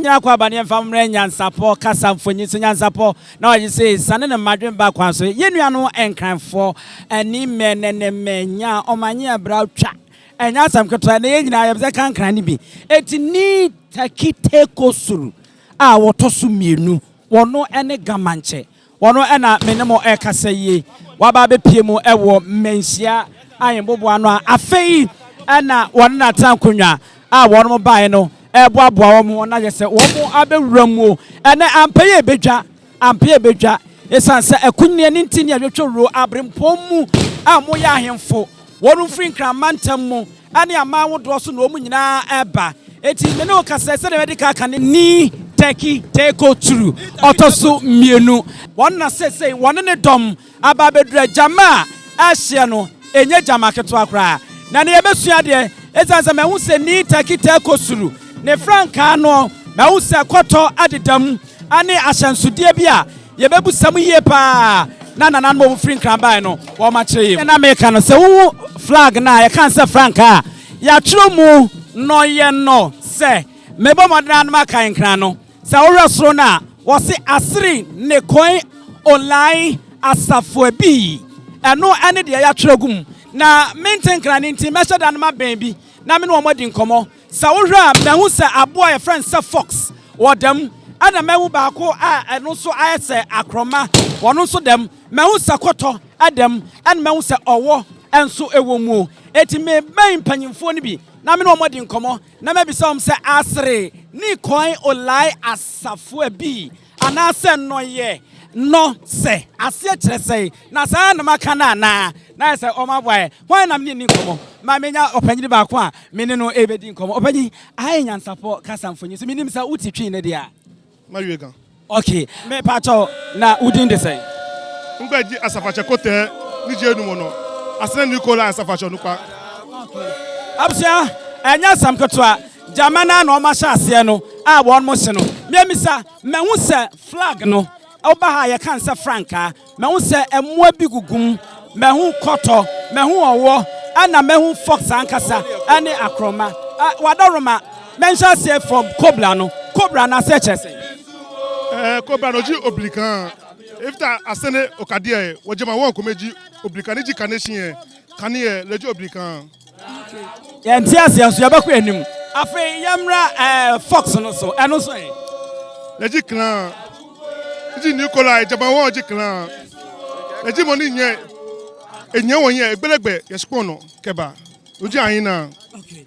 munya kwa bani famre Nyansapo kasa mfonyi so Nyansapo na oyi say sane ne madwen ba kwan so yenua no enkranfo ani menenya omanye bra twa enya sam keto na yenyina yebze kankran ni bi eti ni takite kosuru a wotoso mienu wono ene gamanche wono ena menemo ekasa yie waba be pie mu ewo Manhyia ayembobo ano afei ena wono na tankonwa a wono mo bae no eboaboa wo mo na yese wo mo abewuramu ene Appiah bedwa esanse ekunne ni ntini adwetworo abrempom a mo ya ahemfo wono free nkramantam mu ane ama wodo so no mu nyina eba eti me ne okasa se de medical kan ni take true otoso mienu won na say won ne dom aba bedura jama ahye no enye jama keto akra na ne yebesua de esanse me hu se ni take suru ne franka no me hu se koto adedam ane ahyansudie bia yebebusam yie pa na mo free nkran no wo ma kire na me kan se wo flag na ye kan se franka ya tro mu no ye no se mebo modran ma kan nkran no se wo resoro na wo se asiri ne coin online asafo bi eno ane de ya trogum na maintain nkran nti me dan ma ben bi na me no modi nkomo se wo hwa me hu se aboa ye friend se fox wodam ana mewu ba ko a eno so ayese akroma wono so dem mewu sakoto adam an mewu se owo enso ewomu eti me ban panyimfo ni bi na me no modi nkomo na me bi som se asre ni coin olai asafo bi ana se no ye no se asie kire se na sa na maka na se o maboy why na me ni nkomo ma menya opanyini ba ko a me ne no ebedi nkomo opanyi ai Nyansapo kasa mfonyi so minim sa utitwi ne dia Mariega. Okay, me pacho na udin de say. Ngbaji asafache kote ni je enu mo no. Asene Nicola asafache nukwa. Okay. Appiah enya sam ketwa jamana na o ma sha ase no a won mo hye no. Me misa me hu se flag no. Oba ha ye kan se franka. Me hu se emua bi gugum. Me hu koto, me hu owo, ana me hu fox ankasa, ane akroma. Wadoroma mention say from Cobra no. Cobra na se chese. Cobra no ji obliquant. If ta asene okadie wojema won komeji obliquant ni ji kanation kanie leji obliquant. Ya ntiase anso yabakwa anim. Afi yamra fox no so eno so e. Leji clan. Ji Nicola jema won ji clan. Leji moni nye enye won ye egbelegbe yespo no keba. Oji ayin na. Okay.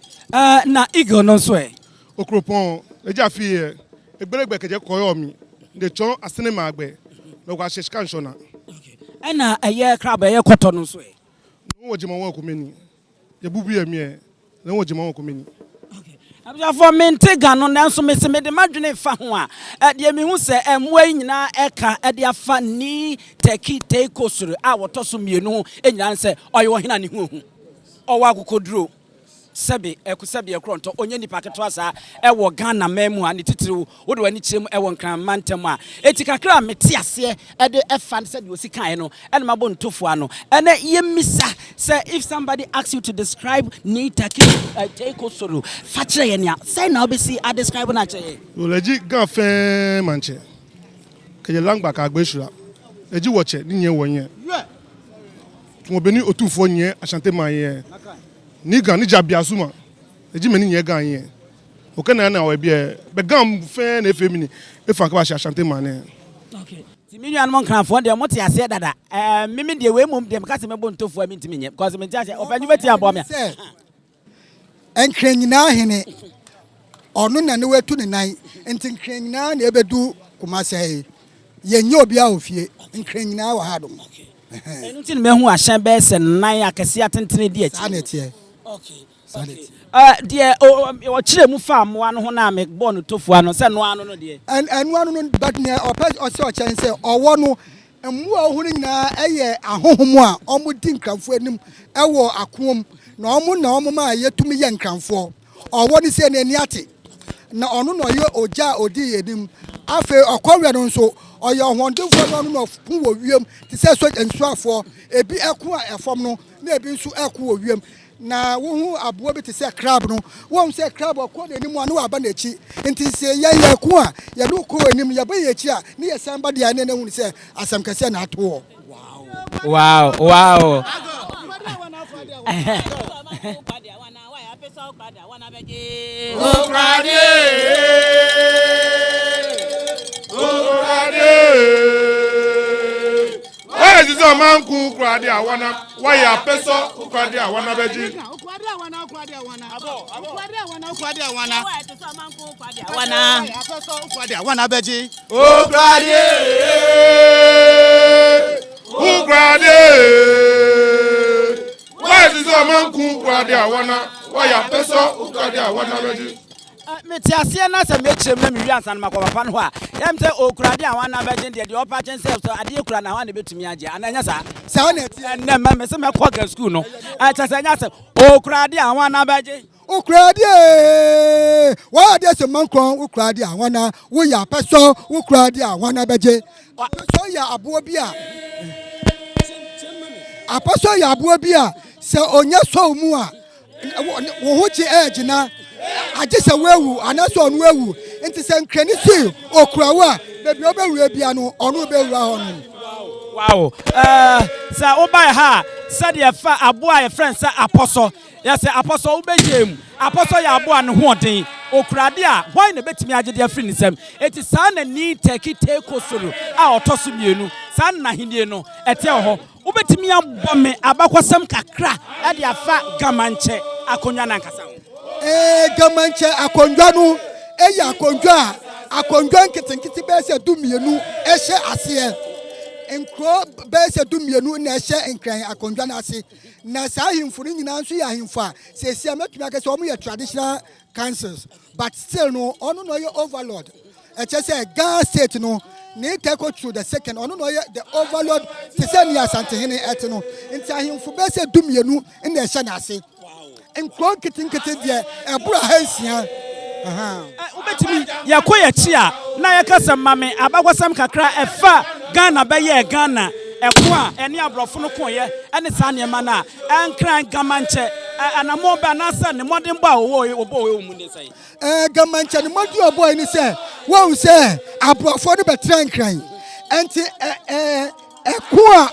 Na eagle no so e. Okropon leji afi egbelegbe keje koyo mi. De chon asene magbe no kwa sheshkan shona. Okay. Ena eye crab eye koto no so e. No wojema won komeni. Ye bubu ye mi no wojema won komeni. Okay. Appiah for mentega no nanso mese me de madwene fa ho a de me hu se emwa nyina eka de afa ni take kosuru a wotoso mienu enyina se oyo hina ne hu owa akokoduro sebe ekusabe ekronto onye nipa keto asa ewo Ghana memu a ne titiriwo wo de wani kyerem ewo nkramantam a etikakra mete ase de efan se de osikan no ene mabo ntofo ano ene yemisa say if somebody asks you to describe ni take kosoro fa kire ye nia say na obesi a describe na kire o leji gan fe manche keje langba ka agbesura leji woche ni nye wonye tumo beni Otumfuo nye Ashanti manye ni gan ni jabia suma eji meni nye gan yen o kana na we bia be gan fe na efemini e fa ka ba Ashanti mane. Okay ti mi nwan mon kan fo de mo ti ase dada mimi de we mum de ka se mebo ntofo ami ntimi nye because me ti ase opanyu beti abo me enkran nyina hene onu na ne wetu ne nan enti nkran nyina na ebedu kumase yenye obi a ofie nkran nyina wa ha do. Enu tin me hu ahyan be se nan akese atentene di achi. Sanete. Okay. Dear, o chire mu fa mo ano ho na me born tofu ano se no ano no de. And one no but near or chan say or one no emu ohuru nyina eye ahohomu a omu di nkranfo anim ewo akom na omu ma yetumi ye nkranfo owo ni se na ani ate na onu no ye oja odi yedim afa okowre no nso oye ohondefo no no fu wo wiem ti se so ensuafo ebi eku a efom no na ebi nso eku wo wiem na wo abo bi te se crab no wo se crab ko de nimu anu aba na chi nti se ye ko a ye do ko anim ye ba ye chi a ne ye san ba de ane na hu se asam kase na ato. Wow. Why is a man who cried? I wanna. Why a peso who cried? I wanna be. Oh, cried. Who cried? Why is a man who cried? I wanna. Why a peso who cried? I wanna be. Metiasia na se mechiem na miwi ansan makwa papa no a yam se okurade a wana bagye de opa chen se so ade ekura na wana betumi agye ananya sa na ti na me se mekwa ga school no cha se nya se okurade a wana bagye ukrade wa de se mankron ukrade a wana wo ya peso ukrade a wana bagye so ya abo bi a apeso ya abo bi a se onya so mu a wo ho chi edge na ajese wewu anaso onu wewu nti se nkrani si okurawa bebi obewura bia no onu obewura ho no. Wow. Sa obai ha said ye fa aboa ye friend sa apostle. Yes, apostle ubegem. Apostle ya aboa no hoden. Okurade a why na betimi agye de free nisem. Eti sa na ni take osoro a otoso mienu. Sa na hindie no ete ho. Ubetimi abome abakwasem kakra e de afa gamanche akonwa na nkasa ho. Gamanche akonwa no eya akonwa nkitinkiti be se dumienu ehye ase enkro be se dumienu na ehye enkran akonwa na ase na sa ahimfo nyina nso ya ahimfo a se sia metumi aka se omo ye traditional councils but still no ono no ye overlord eche se Ghana state no ne take through the second ono no ye the overlord se se ni asante hene ete no nti ahimfo be se dumienu na ehye na ase enkro kitinkiti de ebura hansia ubetimi yakoya chi a na yakasa mame abakwasam kakra efa Ghana be ye Ghana eko a ene abrofo no koye ene sa ne ma na enkran gamanche anamo ba na sa ne modern ba wo mu ne sai gamanche ne modi obo ni se wo se abrofo no betra nkran enti eko a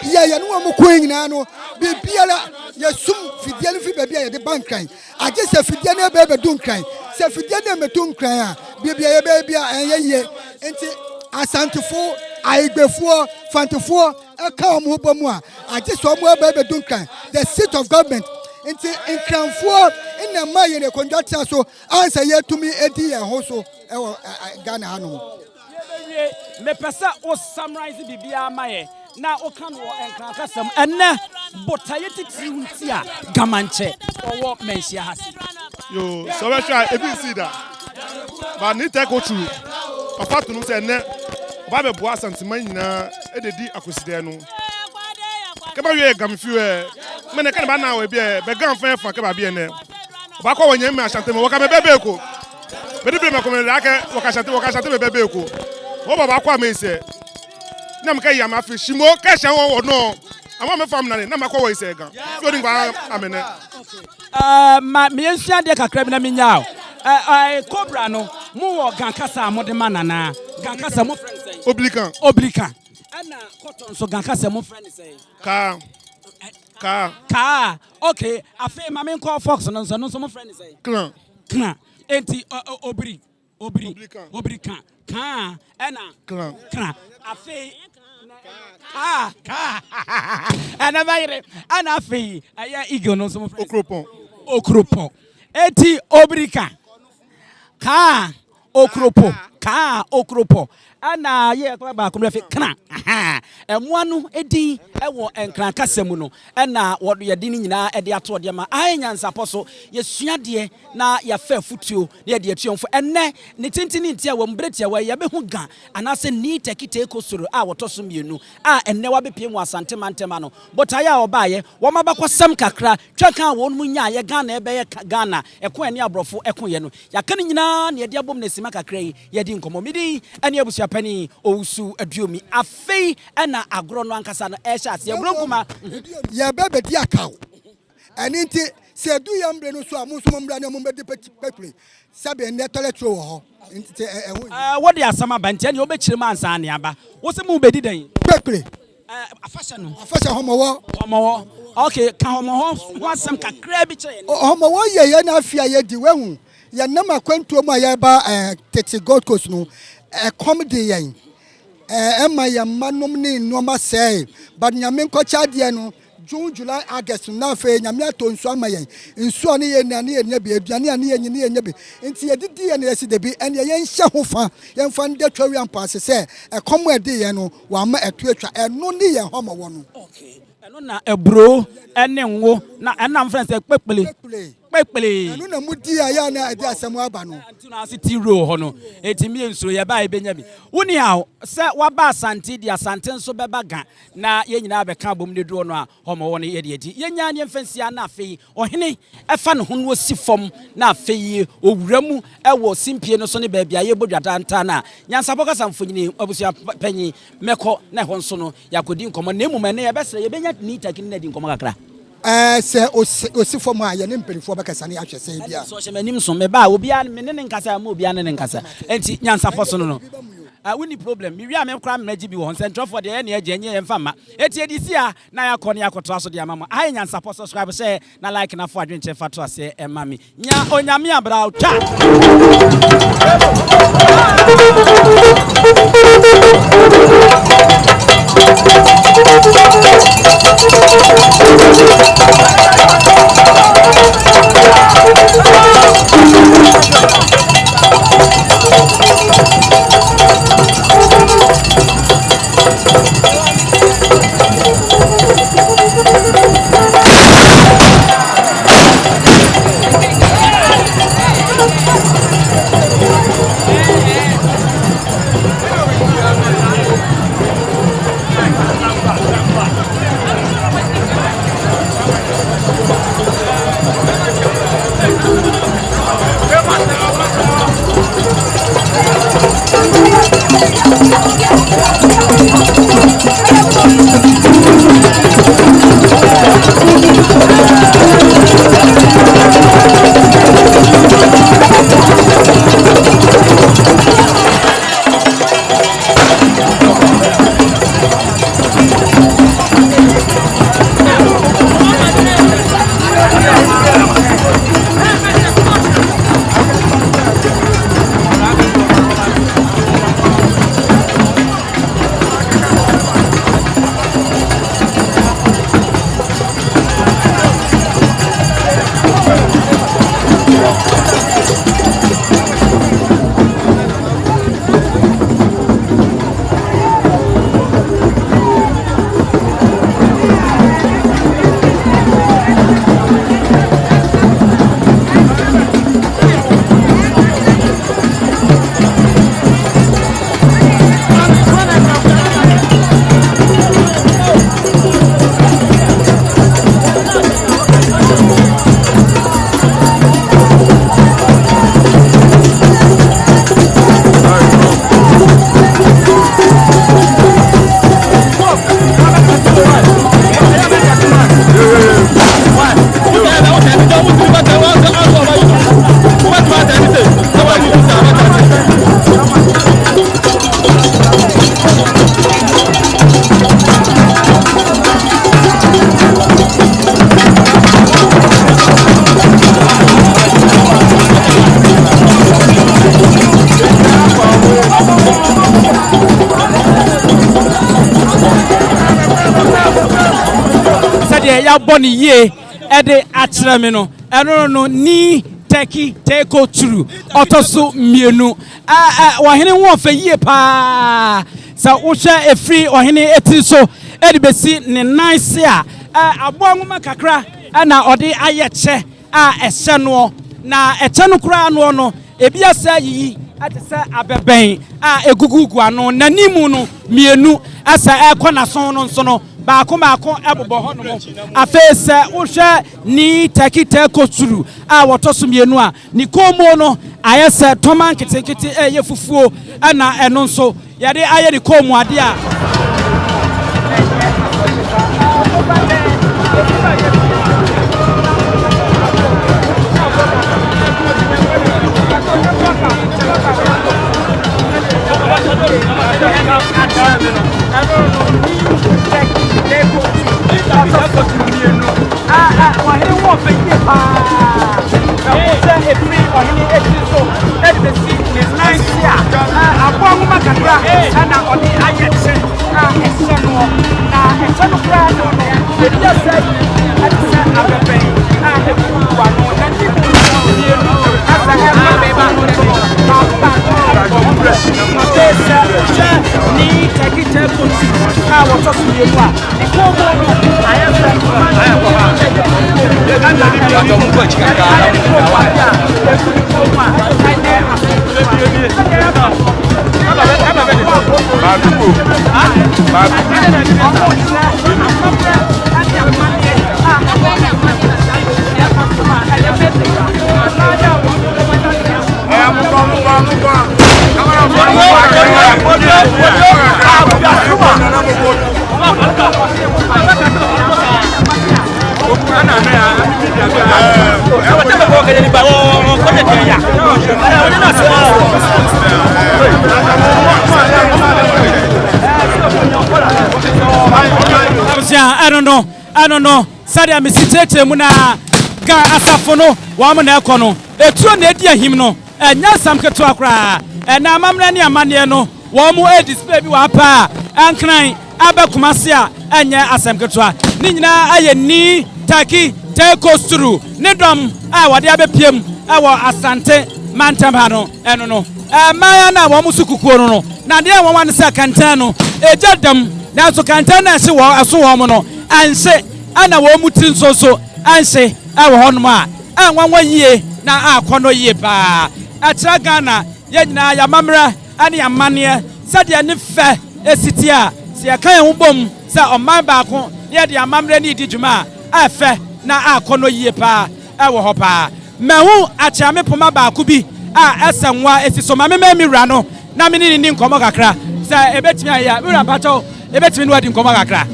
ye no mo ko nyina no bibiala ye sum fidie no fi bebia ye de bankran age se fidie na be dun kran se fidie na me dun kran a bibia ye bebia ye enti asantefo aigbefo fantefo aka omo bomu a age so omo be dun kran the seat of government enti nkranfo ina ma ye ne konjata so ansa ye tumi edi ye ho so e Ghana hanu me pesa o summarize bibia maye na okan wo enkran kasam enne botaye titiri hunti a gamanche owo Manhyia hasi yo so we try ebi see that but ni take otu papa tunu se enne ba be boa santima nyina ededi akoside no keba we gamfiu me ne kan ba na we be gamfa fa keba bi ene ba kwa wanya me asante me woka me bebe ko be di me ko me lake woka shante me bebe ko wo baba kwa me se na mka ya ma fi shimo ka sha wo no ama me fam na makwa wo ise gan so di gba amene ma me nsua de kakra bi na menya cobra no mu wo gankasa mo de manana gankasa mo friend say oblikan ana cotton so gankasa mo friend say ka okay afi ma me call fox no so mo friend say kran enti obrikan ka ana kran afi ana bayre ana afi aya igel no so mo friend okropon eti obrika ka okropo ana ye kwa ba ko fi kran emuanu edin ewo enkran kasemu no na wodo ye din nyina ede ato de ma Nyansapo so ye suade na ya fa futuo na de atuomfo enne ne tintini ntia wa mbretia wa ya be hu gan anase ni tekite ekosoro a wotoso mienu a enne wa bepie mu asante mantema no botaya obaye wo mabakosam kakra twaka won mu nya ye Ghana ebe ye Ghana eko ene abrofo eko ye no ya kan nyina na de abom na sima kakra ye di nkomo midi ene abusua pani owusu aduomi afei na agro no ankasa no ehya se ebronkuma ye bebe di akaw and into say do yambre no so amusum mbra na mo bedi pepli sabe ne toilet roll ho what dey asama banti and you be chire man san ne aba wo se mu bedi dan pepli afasha homowo okay ka homowo ho asem kakra bi chire homowo ye na afia ye di wehu ye nam akwantuo mu aye ba tete Gold Coast no comedy yen Emma ya manom ni noma say but nyame nkocha de no June July August na fe nyame ato nsu amayen nsu ne ye na ne ye bi aduane ne ye ne ye bi enti ye didi ye na yesi de bi ene ye nhye ho fa ye mfa nde twawi ampase se ekomo ede ye no wa ma etu atwa eno ne ye homo wo no okay eno na ebro ene nwo na enam friends pepele anu na mudi aya na ade asemu aba no anti na city row ho no etimi ensuro ye ba ebenya bi woni ha se waba asante di asante nso beba ga na ye nyina be ka bom ne duro no a homo wo ne ye de edi ye nya ne mfansia na afei ohene efa ne ho no si fom na afei owuramu ewo simpie no so ne ba bia ye bodwata nta na Nyansapo kasamfo nyini abusia panyi meko na ho nso no yakodi nkomo na emuma ne ye besere ye benya ni takin na di nkomo kakra se osi fom a ye ne mpelifo bekasa ne ahwese bia so hemanim so me ba obi an me ne nkasa ma obi an ne nkasa enti Nyansapo so no woni problem mi wi a me kra me gi bi wo central for the ne agye nye mfa ma eti edisi a na ya kɔ ne akoto aso de amama ayi Nyansapo subscribe share na like na fo adwenche fato ase ema mi nya onyame abra twa ya boni ye ede akyerɛ me no ɛno no ni teko turu otoso mienu wahene ho fa yie pa sa wo hwɛ efri wahene eti so edi besi ne nice a abo nwoma kakra na ɔde ayɛ kyɛ ɛhyɛ no na ɛkyɛ no kura no ebi asa yi ate sɛ abɛbɛn egugugu ano nanimu no mienu asa ɛkɔ na son no nso no baako ebobo ho no afese wo hwɛ ni teko turu wotoso mienu a ni komo no ayese toman kitekete eye fufuo na eno nso yade aye ni komo ade a kura ana ɔde ayɛ kyɛ a ɛhyɛ no na ɛkyɛ no kura no ɛdi asɛ ɛde sɛ abɛbɛn a ɛfu wa no na ti mu no mmienu asa ɛma bɛba no de papa ɔde sɛ hyɛ ni kɛkitɛ kɔnti a wɔtɔ so mmienu a ne kɔn mu no ayɛ sɛ ayɛ kɔ ha yɛka mo kɔ akyi kakra I don't know. Sadia me sitete mu na ga asafo no wa mo na ekọ no etuo na edi ahim no Nyansam keto akra na amamra ne amane no wo mo display bi wa pa ankran abekumase a enye asam keto a ni nyina aye ni taki tekosturu ne dom a wode abepiem wo asante mantamba no eno no maya na wo mo sukukuo no na de wo wan se kantan no ejadam na so kantan na se wo aso wo mo no anse ana wo muti nsoso anse awo honom a anwanwa yie na akono yie pa atra Ghana ye nyina ya mamra ane ya mane sade ne fe esiti a se ya kan ho bom se oman baako ye de amamra ne di djuma a fe na akono yie pa awo ho pa mehu achiame poma baako bi a esenwa esiso mamema wura no na me ni nkomo kakra se ebetimi aya wura pato ebetimi no wadi nkomo kakra.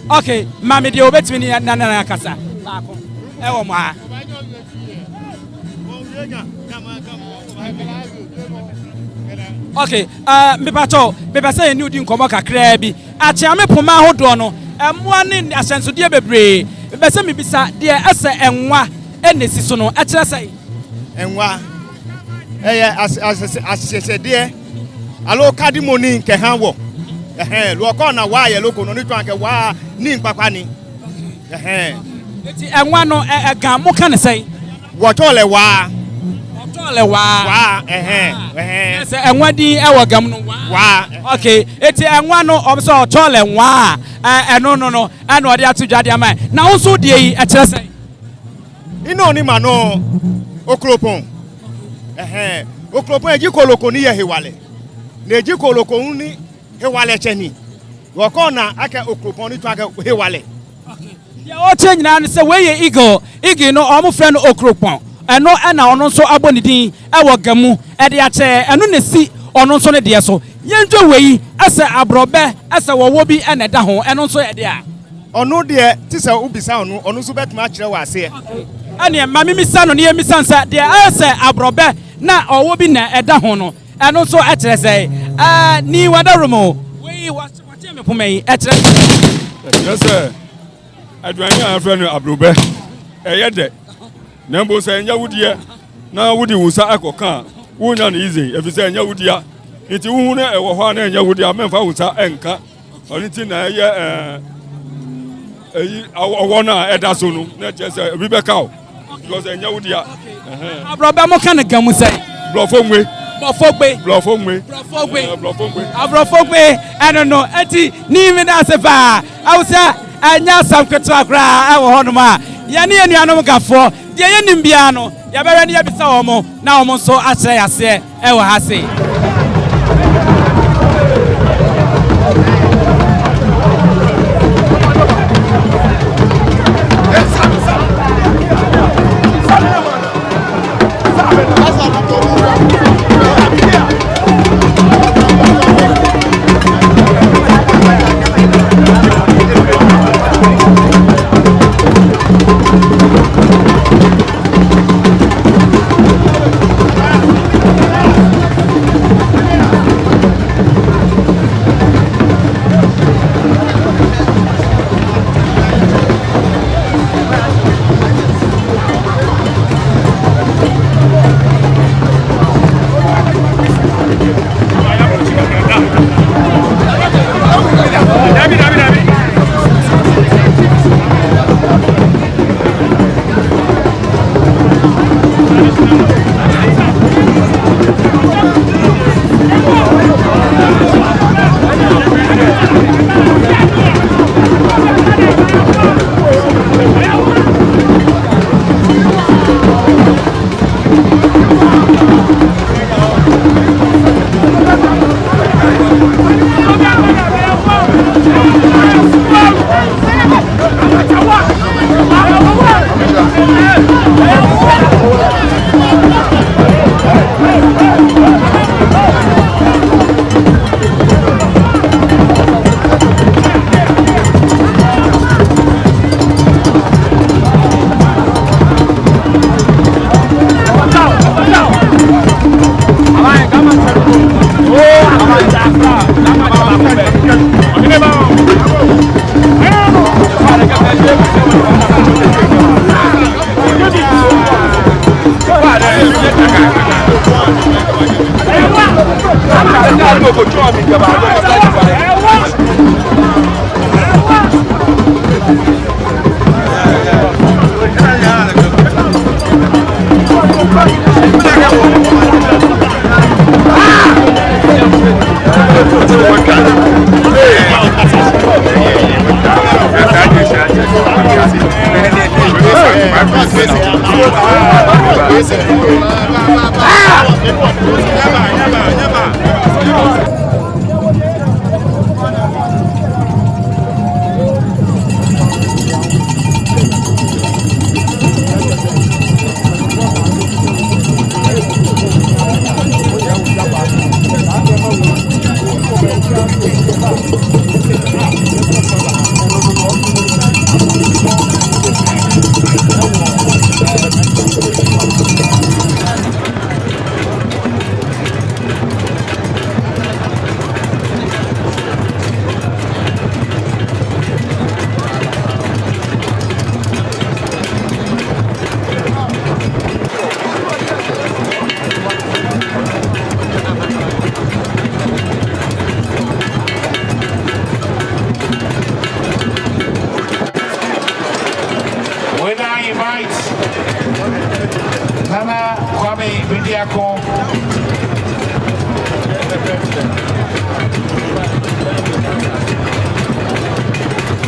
Okay, mami de obetimi ni na kasa. Baako. Ewo mo ha. Okay, me pato, me pese ni udi nkomo kakra bi. Achiame poma hodo no, emmoa ne asensode bebre. Me pese me bisa de ese enwa enesi so no, e kire sei. Enwa. Asesede. Alo kadimoni nke han wo. Lo ko na wa ye loko no ni twan ke wa ni mpapa ni eti enwa no gan mo kan sei wo tole wa se enwa di e wo gam no wa okay eti enwa no obso tole wa no ana ode atudwade amai na wo so de yi e kire sei ino ni ma no okropon okropon eji koloko ni ye hewale na eji koloko ni hewale cheni wakona aka okroponi to aka hewale ya o change na say we ye eagle no omo friend okropon eno na ono nso abonidin e wo gamu e de ache eno na si ono nso ne de so yenjo weyi asa abrobe asa wowo bi ene da ho eno nso ye de a ono de ti se ubisa ono nso betuma akire wa ase ane mami misa no ne misa nsa de asa abrobe na owo bi na eda ho no eno nso akire say ni wadarumo we wate me pomai etre yes sir adwani a friend abrobe eyede na mbo say nya wudie na wudi wusa akoka wunya na easy efise nya wudia nti wuhu na ewo ho na nya wudia memfa wusa enka oni ti na ye eyi awo na eda so no na che say obi be ka because nya wudia abrobe mo kan gamu say blofomwe Abrofogbe no eti ni me da se fa awusa anya samketo akra awo honoma ya ne anuanom gafo de ye nimbia no ya bere ne ya bisa wo mo na wo mo so akyere yase e wo ha se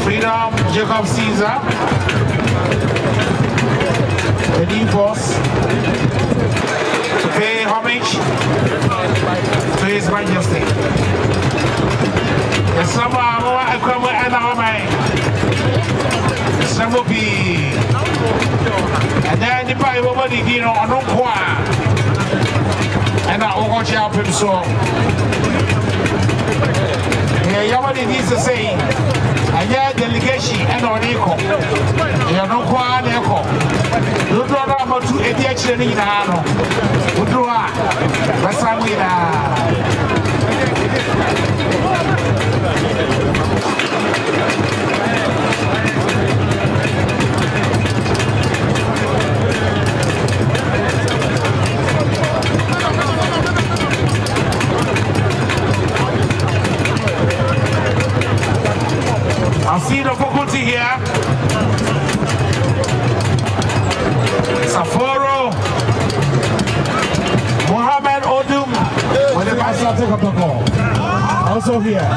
Freedom Jacob Caesar, the new boss, to pay homage to His Majesty. The summer I come and some be and then the Bible body dinner on no qua and I will watch out him so. Yamadi needs to say, I had delegation and on echo. You are no qua echo. You don't know about 2 ATH in the Hano. Who do I? I see the faculty here. Saforo, Mohammed Odum, when the pastor take up the call. Also here.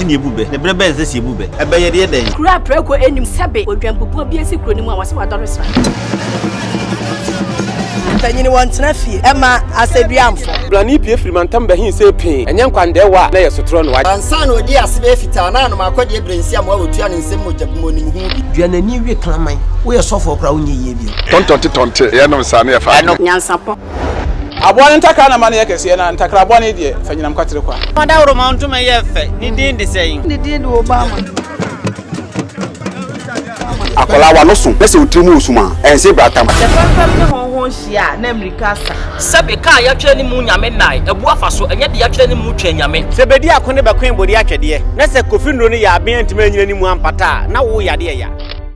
Ebube, the brebe is the Ebube. I buy a day. Crap, Rego, and him Sabe, or Jambu, be a secret in my was Penny wants nephew, Emma, as a biamfo. Blani P. Freemantam Behin say pain, and young Quandewa, lay a sutron white. And son, oh dear, Sibefitana, my quadri brings him well to an same with morning. You are a new week, Clammy. We are so for crown ye. Tonto, Yanam Sania, I know Nyansapo. I want to take on a money and take a bonnet, Fenam Catriqua. Madame Mount to my effect, Nidin the saying. Nidin Obama. Akola wa no so pese otimu osuma ense bratam The family hon hia na Amerikasa Sabe ka ya twani mu nyame nai ebu afaso enye de ya twani mu twa nyame Sebedi akone be kwen bodi atwede na se kofi nro ne ya aben ntime nyina ni mu ampata na wo yade ya